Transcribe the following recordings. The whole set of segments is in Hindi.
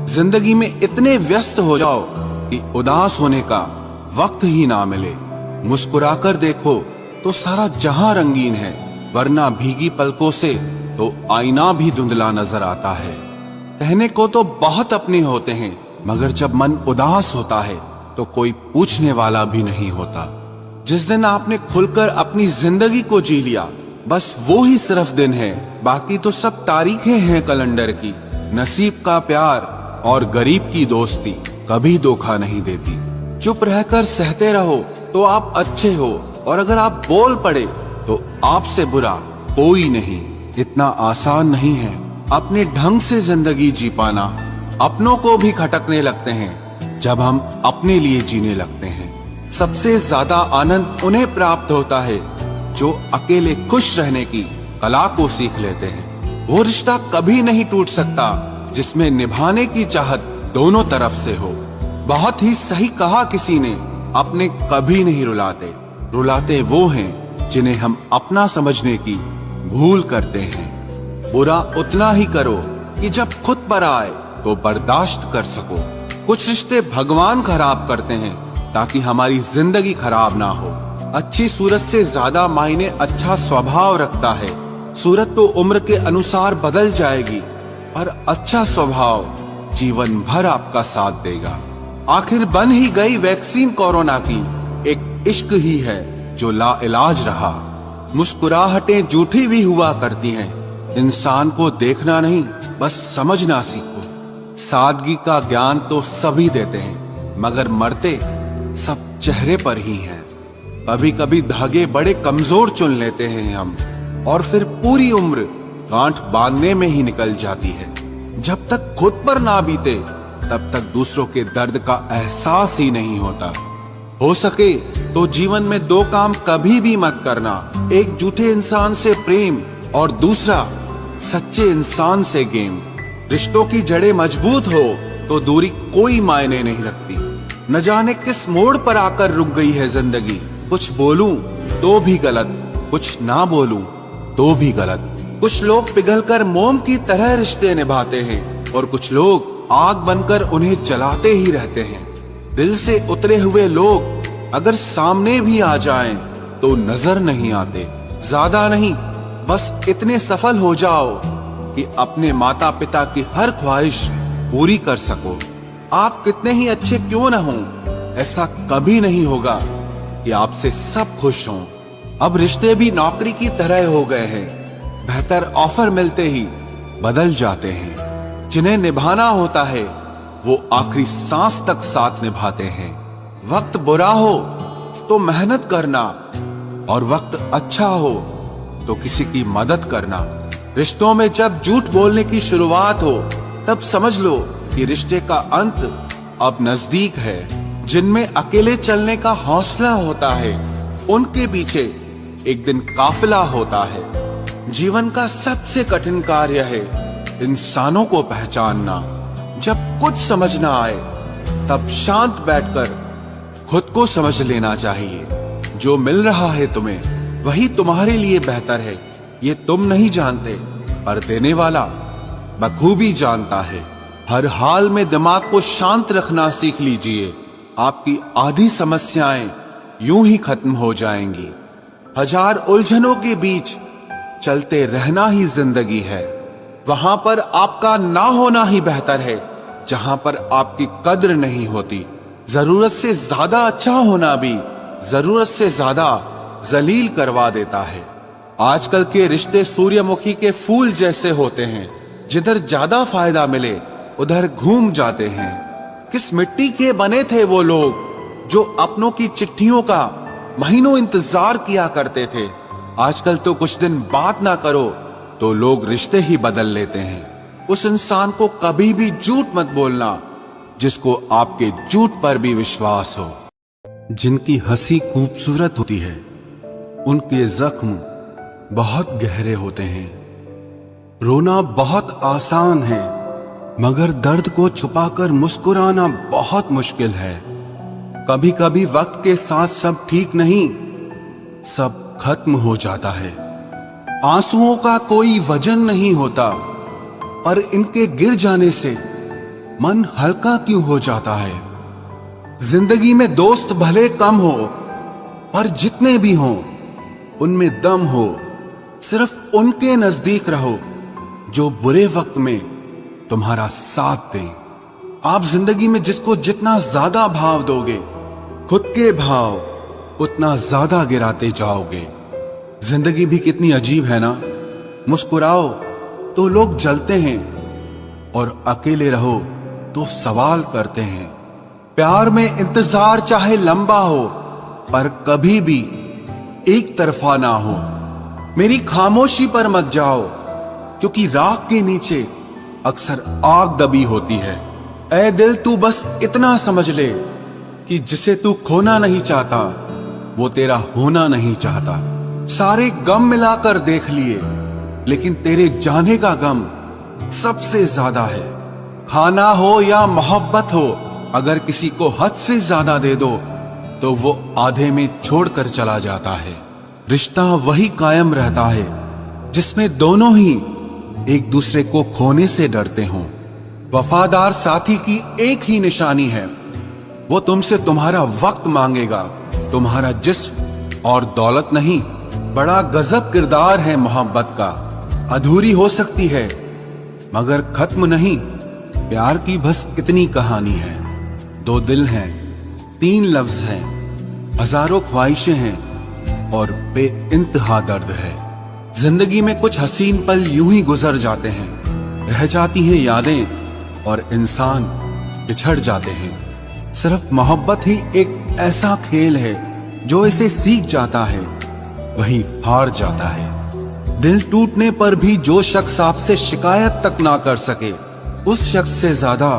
जिंदगी में इतने व्यस्त हो जाओ कि उदास होने का वक्त ही ना मिले। मुस्कुराकर देखो तो सारा जहां रंगीन है, वरना भीगी पलकों से तो आईना भी धुंधला नजर आता है। कहने को तो बहुत अपने होते हैं, मगर जब मन उदास होता है तो कोई पूछने वाला भी नहीं होता। जिस दिन आपने खुलकर अपनी जिंदगी को जी लिया, बस वो ही सिर्फ दिन है, बाकी तो सब तारीखें हैं कैलेंडर की। नसीब का प्यार और गरीब की दोस्ती कभी धोखा नहीं देती। चुप रहकर सहते रहो तो आप अच्छे हो, और अगर आप बोल पड़े तो आपसे बुरा कोई नहीं। इतना आसान नहीं है अपने ढंग से जिंदगी जी पाना। अपनों को भी खटकने लगते हैं जब हम अपने लिए जीने लगते हैं। सबसे ज्यादा आनंद उन्हें प्राप्त होता है जो अकेले खुश रहने की कला को सीख लेते हैं। वो रिश्ता कभी नहीं टूट सकता जिसमें निभाने की चाहत दोनों तरफ से हो। बहुत ही सही कहा किसी ने, अपने कभी नहीं रुलाते, रुलाते वो हैं जिन्हें हम अपना समझने की भूल करते हैं। बुरा उतना ही करो कि जब खुद पर आए तो बर्दाश्त कर सको। कुछ रिश्ते भगवान खराब करते हैं ताकि हमारी जिंदगी खराब ना हो। अच्छी सूरत से ज्यादा मायने अच्छा स्वभाव रखता है। सूरत तो उम्र के अनुसार बदल जाएगी, पर अच्छा स्वभाव जीवन भर आपका साथ देगा। आखिर बन ही गई वैक्सीन कोरोना की, एक इश्क ही है जो लाइलाज रहा। मुस्कुराहटें झूठी भी हुआ करती हैं, इंसान को देखना नहीं बस समझना सीखो। सादगी का ज्ञान तो सभी देते हैं, मगर मरते सब चेहरे पर ही हैं। कभी कभी धागे बड़े कमजोर चुन लेते हैं हम, और फिर पूरी उम्र गांठ बांधने में ही निकल जाती है। जब तक खुद पर ना बीते तब तक दूसरों के दर्द का एहसास ही नहीं होता। हो सके तो जीवन में दो काम कभी भी मत करना, एक झूठे इंसान से प्रेम और दूसरा सच्चे इंसान से गेम। रिश्तों की जड़ें मजबूत हो तो दूरी कोई मायने नहीं रखती। न जाने किस मोड़ पर आकर रुक गई है जिंदगी। कुछ बोलूं तो भी गलत, कुछ ना बोलूं तो भी गलत। कुछ लोग पिघलकर मोम की तरह रिश्ते निभाते हैं, और कुछ लोग आग बनकर उन्हें जलाते ही रहते हैं। दिल से उतरे हुए लोग अगर सामने भी आ जाएं तो नजर नहीं आते। ज्यादा नहीं, बस इतने सफल हो जाओ कि अपने माता पिता की हर ख्वाहिश पूरी कर सको। आप कितने ही अच्छे क्यों न हों, ऐसा कभी नहीं होगा कि आपसे सब खुश हों। अब रिश्ते भी नौकरी की तरह हो गए हैं, बेहतर ऑफर मिलते ही बदल जाते हैं। जिन्हें निभाना होता है वो आखिरी सांस तक साथ निभाते हैं। वक्त बुरा हो तो मेहनत करना, और वक्त अच्छा हो तो किसी की मदद करना। रिश्तों में जब झूठ बोलने की शुरुआत हो तब समझ लो कि रिश्ते का अंत अब नजदीक है। जिनमें अकेले चलने का हौसला होता है उनके पीछे एक दिन काफिला होता है। जीवन का सबसे कठिन कार्य है इंसानों को पहचानना। जब कुछ समझ ना आए तब शांत बैठकर खुद को समझ लेना चाहिए। जो मिल रहा है तुम्हें वही तुम्हारे लिए बेहतर है, ये तुम नहीं जानते, पर देने वाला बखूबी जानता है। हर हाल में दिमाग को शांत रखना सीख लीजिए, आपकी आधी समस्याएं यूं ही खत्म हो जाएंगी। हजार उलझनों के बीच चलते रहना ही जिंदगी है। वहां पर आपका ना होना ही बेहतर है जहां पर आपकी कद्र नहीं होती। जरूरत से ज्यादा अच्छा होना भी जरूरत से ज्यादा जलील करवा देता है। आजकल के रिश्ते सूर्यमुखी के फूल जैसे होते हैं, जिधर ज्यादा फायदा मिले उधर घूम जाते हैं। किस मिट्टी के बने थे वो लोग जो अपनों की चिट्ठियों का महीनों इंतजार किया करते थे। आजकल तो कुछ दिन बात ना करो तो लोग रिश्ते ही बदल लेते हैं। उस इंसान को कभी भी झूठ मत बोलना जिसको आपके झूठ पर भी विश्वास हो। जिनकी हंसी खूबसूरत होती है उनके जख्म बहुत गहरे होते हैं। रोना बहुत आसान है, मगर दर्द को छुपाकर मुस्कुराना बहुत मुश्किल है। कभी कभी वक्त के साथ सब ठीक नहीं, सब खत्म हो जाता है। आंसुओं का कोई वजन नहीं होता, पर इनके गिर जाने से मन हल्का क्यों हो जाता है। जिंदगी में दोस्त भले कम हो, पर जितने भी हों उनमें दम हो। सिर्फ उनके नजदीक रहो जो बुरे वक्त में तुम्हारा साथ दें। आप जिंदगी में जिसको जितना ज्यादा भाव दोगे, खुद के भाव उतना ज्यादा गिराते जाओगे। जिंदगी भी कितनी अजीब है ना। मुस्कुराओ तो लोग जलते हैं और अकेले रहो तो सवाल करते हैं। प्यार में इंतजार चाहे लंबा हो, पर कभी भी एक तरफा ना हो। मेरी खामोशी पर मत जाओ, क्योंकि राख के नीचे अक्सर आग दबी होती है। ऐ दिल तू बस इतना समझ ले कि जिसे तू खोना नहीं चाहता वो तेरा होना नहीं चाहता। सारे गम मिलाकर देख लिए, लेकिन तेरे जाने का गम सबसे ज्यादा है। खाना हो या मोहब्बत हो, अगर किसी को हद से ज्यादा दे दो तो वो आधे में छोड़कर चला जाता है। रिश्ता वही कायम रहता है जिसमें दोनों ही एक दूसरे को खोने से डरते हों। वफादार साथी की एक ही निशानी है, वो तुमसे तुम्हारा वक्त मांगेगा, तुम्हारा जिस्म और दौलत नहीं। बड़ा गजब किरदार है मोहब्बत का। अधूरी हो सकती है मगर खत्म नहीं। प्यार की बस इतनी कहानी है। दो दिल हैं, तीन लफ्ज हैं, हजारों ख्वाहिशें हैं और बेइंतहा दर्द है। जिंदगी में कुछ हसीन पल यूं ही गुजर जाते हैं, रह जाती हैं यादें और इंसान बिछड़ जाते हैं। सिर्फ मोहब्बत ही एक ऐसा खेल है जो इसे सीख जाता है वही हार जाता है। दिल टूटने पर भी जो शख्स आपसे शिकायत तक ना कर सके, उस शख्स से ज्यादा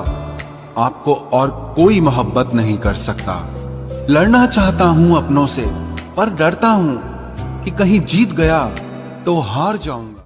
आपको और कोई मोहब्बत नहीं कर सकता। लड़ना चाहता हूं अपनों से, पर डरता हूं कि कहीं जीत गया तो हार जाऊंगा।